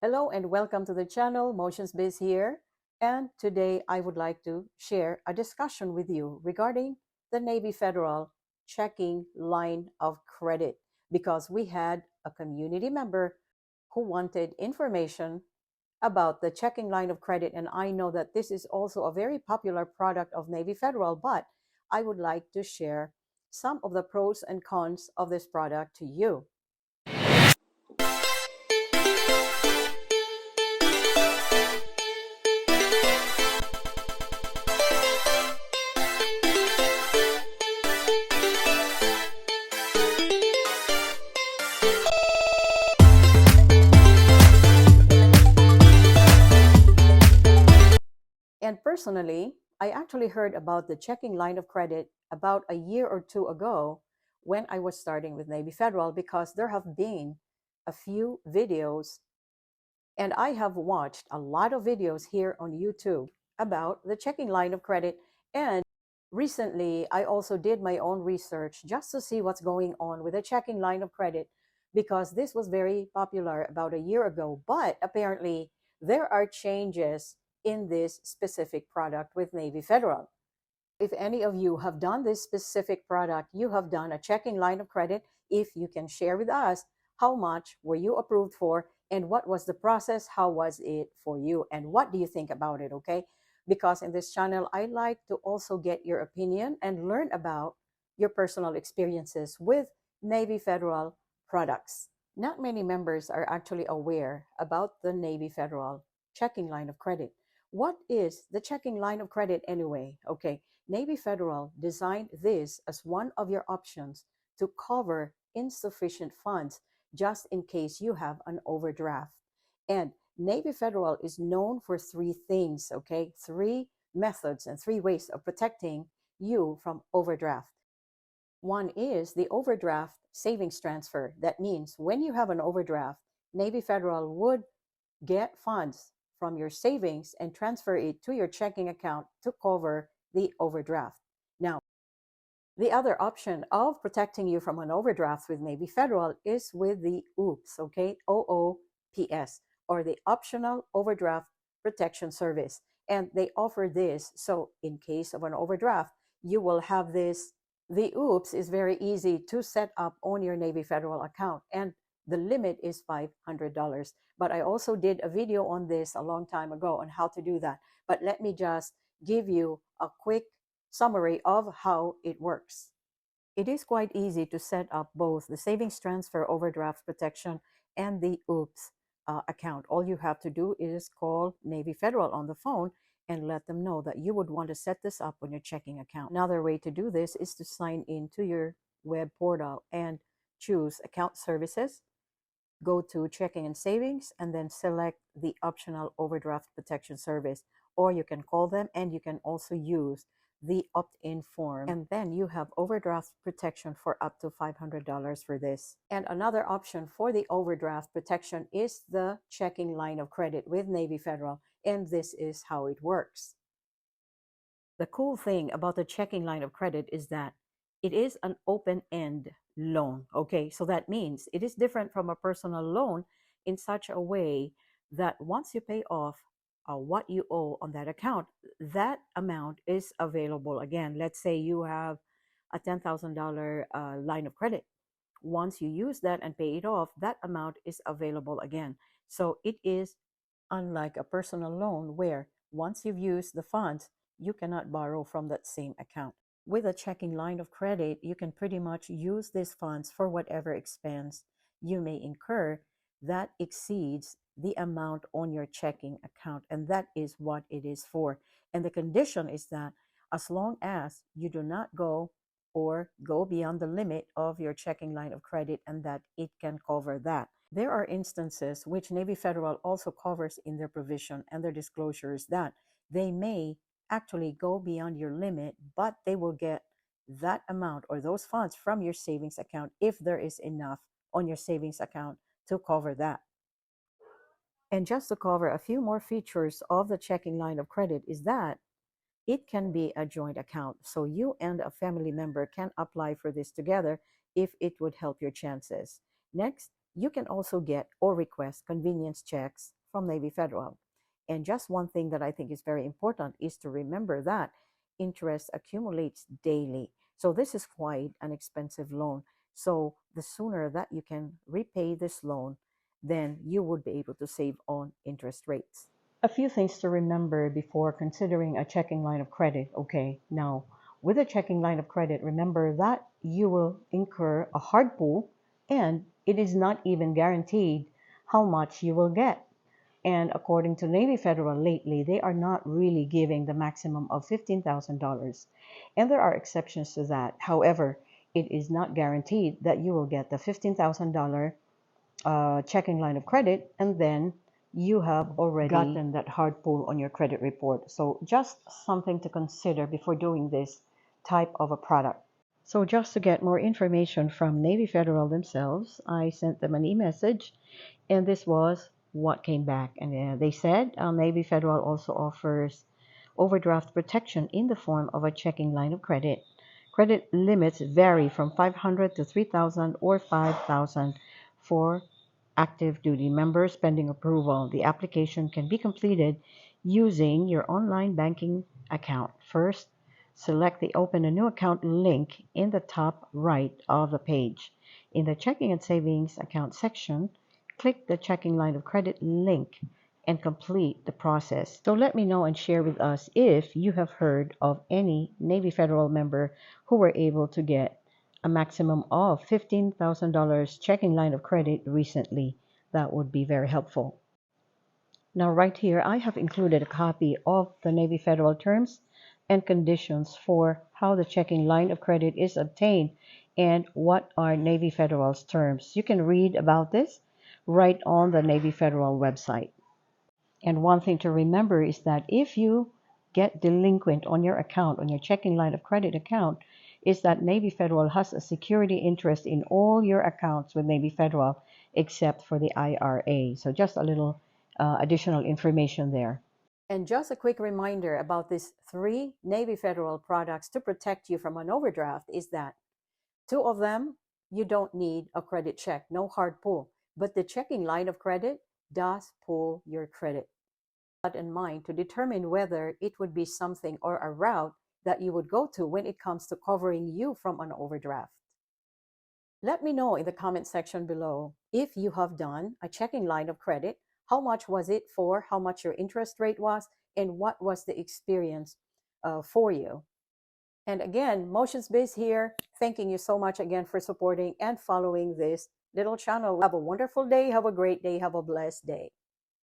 Hello and welcome to the channel. Motions Biz here. And today I would like to share a discussion with you regarding the Navy Federal checking line of credit because we had a community member who wanted information about the checking line of credit. And I know that this is also a very popular product of Navy Federal, but I would like to share some of the pros and cons of this product to you. And personally, I actually heard about the checking line of credit about a year or two ago when I was starting with Navy Federal because there have been a few videos and I have watched a lot of videos here on YouTube about the checking line of credit. And recently, I also did my own research just to see what's going on with the checking line of credit because this was very popular about a year ago. But apparently, there are changes in this specific product with Navy Federal. If any of you have done this specific product, you have done a checking line of credit, if you can share with us how much were you approved for and what was the process, how was it for you, and what do you think about it, okay? Because in this channel, I like to also get your opinion and learn about your personal experiences with Navy Federal products. Not many members are actually aware about the Navy Federal checking line of credit. What is the checking line of credit anyway? Okay, Navy Federal designed this as one of your options to cover insufficient funds just in case you have an overdraft. And Navy Federal is known for three things, okay? Three methods and three ways of protecting you from overdraft. One is the overdraft savings transfer. That means when you have an overdraft, Navy Federal would get funds from your savings and transfer it to your checking account to cover the overdraft. Now, the other option of protecting you from an overdraft with Navy Federal is with the OOPS, okay? OOPS, or the Optional Overdraft Protection Service. And they offer this. So, in case of an overdraft, you will have this. The OOPS is very easy to set up on your Navy Federal account, and the limit is $500. But I also did a video on this a long time ago on how to do that. But let me just give you a quick summary of how it works. It is quite easy to set up both the savings transfer overdraft protection and the OOPS account. All you have to do is call Navy Federal on the phone and let them know that you would want to set this up on your checking account. Another way to do this is to sign into your web portal and choose account services, go to checking and savings, and then select the optional overdraft protection service. Or you can call them and you can also use the opt-in form. And then you have overdraft protection for up to $500 for this. And another option for the overdraft protection is the checking line of credit with Navy Federal. And this is how it works. The cool thing about the checking line of credit is that it is an open-end loan. Okay, so that means it is different from a personal loan in such a way that once you pay off what you owe on that account, that amount is available again. Let's say you have a $10,000 line of credit. Once you use that and pay it off, that amount is available again. So it is unlike a personal loan where once you've used the funds, you cannot borrow from that same account. With a checking line of credit, you can pretty much use these funds for whatever expense you may incur that exceeds the amount on your checking account. And that is what it is for. And the condition is that as long as you do not go beyond the limit of your checking line of credit, and that it can cover that. There are instances which Navy Federal also covers in their provision and their disclosures that they may actually go beyond your limit, but they will get that amount or those funds from your savings account if there is enough on your savings account to cover that. And just to cover a few more features of the checking line of credit is that it can be a joint account. So you and a family member can apply for this together if it would help your chances. Next, You can also get or request convenience checks from Navy Federal. And just one thing that I think is very important is to remember that interest accumulates daily. So this is quite an expensive loan. So the sooner that you can repay this loan, then you would be able to save on interest rates. A few things to remember before considering a checking line of credit. Okay, now with a checking line of credit, remember that you will incur a hard pull and it is not even guaranteed how much you will get. And according to Navy Federal lately, they are not really giving the maximum of $15,000. And there are exceptions to that. However, it is not guaranteed that you will get the $15,000 checking line of credit and then you have already gotten that hard pull on your credit report. So just something to consider before doing this type of a product. So just to get more information from Navy Federal themselves, I sent them an e-message and this was what came back. And they said Navy Federal also offers overdraft protection in the form of a checking line of credit. Credit limits vary from 500 to 3,000 or 5,000 for active duty members pending approval. The application can be completed using your online banking account. First, select the Open a New Account link in the top right of the page. In the Checking and Savings Account section, click the Checking Line of Credit link and complete the process. So let me know and share with us if you have heard of any Navy Federal member who were able to get a maximum of $15,000 checking line of credit recently. That would be very helpful. Now right here, I have included a copy of the Navy Federal terms and conditions for how the checking line of credit is obtained and what are Navy Federal's terms. You can read about this right on the Navy Federal website. And one thing to remember is that if you get delinquent on your account, on your checking line of credit account, is that Navy Federal has a security interest in all your accounts with Navy Federal except for the IRA. So just a little additional information there. And just a quick reminder about these three Navy Federal products to protect you from an overdraft is that two of them, you don't need a credit check, no hard pull. But the checking line of credit does pull your credit. That in mind to determine whether it would be something or a route that you would go to when it comes to covering you from an overdraft. Let me know in the comment section below if you have done a checking line of credit, how much was it for, how much your interest rate was, and what was the experience for you. And again, Motions Biz here, thanking you so much again for supporting and following this little channel. Have a wonderful day, have a great day, have a blessed day.